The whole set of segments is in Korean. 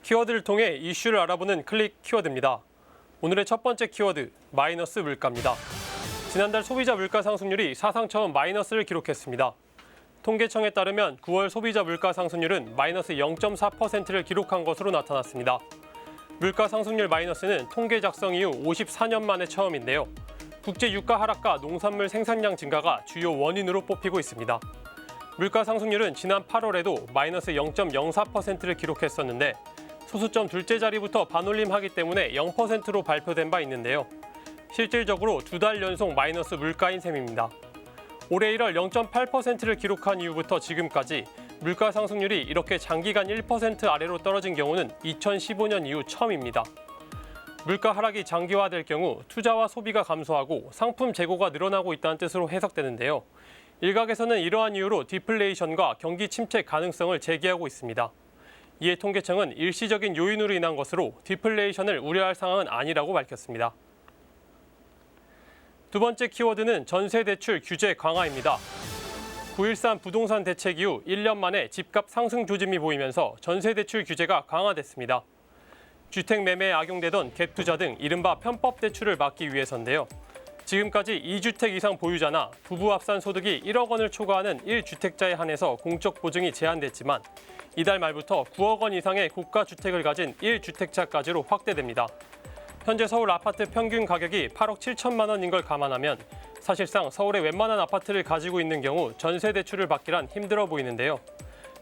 키워드를 통해 이슈를 알아보는 클릭 키워드입니다. 오늘의 첫 번째 키워드, 마이너스 물가입니다. 지난달 소비자 물가 상승률이 사상 처음 마이너스를 기록했습니다. 통계청에 따르면 9월 소비자 물가 상승률은 마이너스 0.4%를 기록한 것으로 나타났습니다. 물가 상승률 마이너스는 통계 작성 이후 54년 만에 처음인데요. 국제 유가 하락과 농산물 생산량 증가가 주요 원인으로 뽑히고 있습니다. 물가 상승률은 지난 8월에도 마이너스 0.04%를 기록했었는데 소수점 둘째 자리부터 반올림하기 때문에 0%로 발표된 바 있는데요. 실질적으로 2달 연속 마이너스 물가인 셈입니다. 올해 1월 0.8%를 기록한 이후부터 지금까지 물가 상승률이 이렇게 장기간 1% 아래로 떨어진 경우는 2015년 이후 처음입니다. 물가 하락이 장기화될 경우 투자와 소비가 감소하고 상품 재고가 늘어나고 있다는 뜻으로 해석되는데요. 일각에서는 이러한 이유로 디플레이션과 경기 침체 가능성을 제기하고 있습니다. 이에 통계청은 일시적인 요인으로 인한 것으로 디플레이션을 우려할 상황은 아니라고 밝혔습니다. 두 번째 키워드는 전세대출 규제 강화입니다. 9.13 부동산 대책 이후 1년 만에 집값 상승 조짐이 보이면서 전세대출 규제가 강화됐습니다. 주택 매매에 악용되던 갭 투자 등 이른바 편법 대출을 막기 위해서인데요. 지금까지 2주택 이상 보유자나 부부 합산 소득이 1억 원을 초과하는 1주택자에 한해서 공적 보증이 제한됐지만 이달 말부터 9억 원 이상의 고가 주택을 가진 1주택자까지로 확대됩니다. 현재 서울 아파트 평균 가격이 8억 7천만 원인 걸 감안하면 사실상 서울의 웬만한 아파트를 가지고 있는 경우 전세 대출을 받기란 힘들어 보이는데요.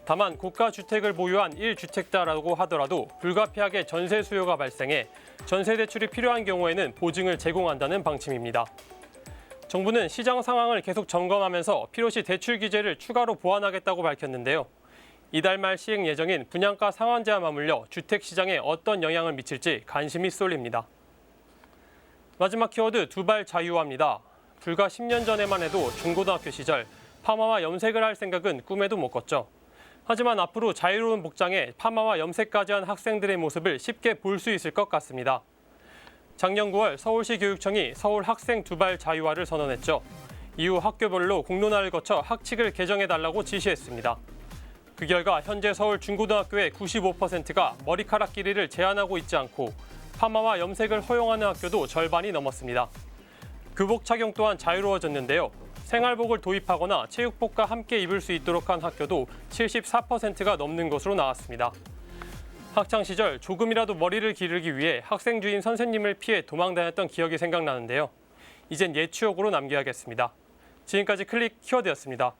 다만 고가 주택을 보유한 1주택자라고 하더라도 불가피하게 전세 수요가 발생해 전세 대출이 필요한 경우에는 보증을 제공한다는 방침입니다. 정부는 시장 상황을 계속 점검하면서 필요시 대출 규제를 추가로 보완하겠다고 밝혔는데요. 이달 말 시행 예정인 분양가 상한제와 맞물려 주택 시장에 어떤 영향을 미칠지 관심이 쏠립니다. 마지막 키워드, 두발 자유화입니다. 불과 10년 전에만 해도 중고등학교 시절 파마와 염색을 할 생각은 꿈에도 못 꿨죠. 하지만 앞으로 자유로운 복장에 파마와 염색까지 한 학생들의 모습을 쉽게 볼 수 있을 것 같습니다. 작년 9월 서울시 교육청이 서울 학생 두발 자유화를 선언했죠. 이후 학교별로 공론화를 거쳐 학칙을 개정해달라고 지시했습니다. 그 결과 현재 서울 중고등학교의 95%가 머리카락 길이를 제한하고 있지 않고 파마와 염색을 허용하는 학교도 절반이 넘었습니다. 교복 착용 또한 자유로워졌는데요. 생활복을 도입하거나 체육복과 함께 입을 수 있도록 한 학교도 74%가 넘는 것으로 나왔습니다. 학창시절 조금이라도 머리를 기르기 위해 학생 주임 선생님을 피해 도망다녔던 기억이 생각나는데요. 이젠 옛 추억으로 남겨야겠습니다. 지금까지 클릭 키워드였습니다.